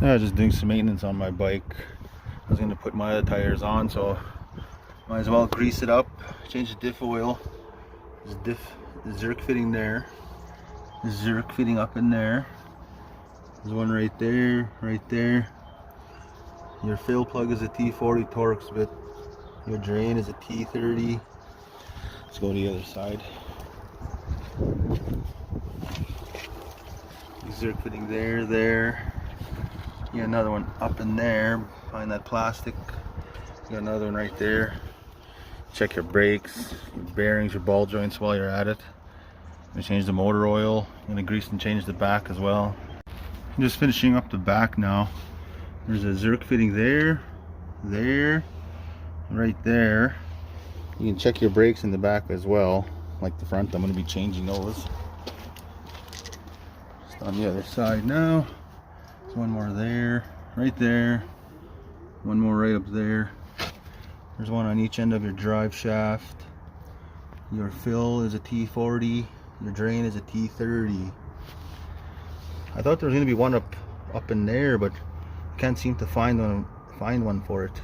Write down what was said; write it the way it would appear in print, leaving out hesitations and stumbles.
Yeah, just doing some maintenance on my bike. I was gonna put my other tires on, so might as well grease it up, change the diff oil. There's the Zerk fitting there. The Zerk fitting up in there. There's one right there, right there. Your fill plug is a T40 Torx bit. Your drain is a T30. Let's go to the other side. Zerk fitting there, there. You got another one up in there behind that plastic. You got another one right there. Check your brakes, your bearings, your ball joints while you're at it. I'm gonna change the motor oil. I'm gonna grease and change the back as well. I'm just finishing up the back now. There's a Zerk fitting there, there, right there. You can check your brakes in the back as well, like the front. I'm gonna be changing those. Just on the other side now. There's one more there, right there. One more right up there. There's one on each end of your drive shaft. Your fill is a T40. Your drain is a T30. I thought there was going to be one up in there, but I can't seem to find one for it.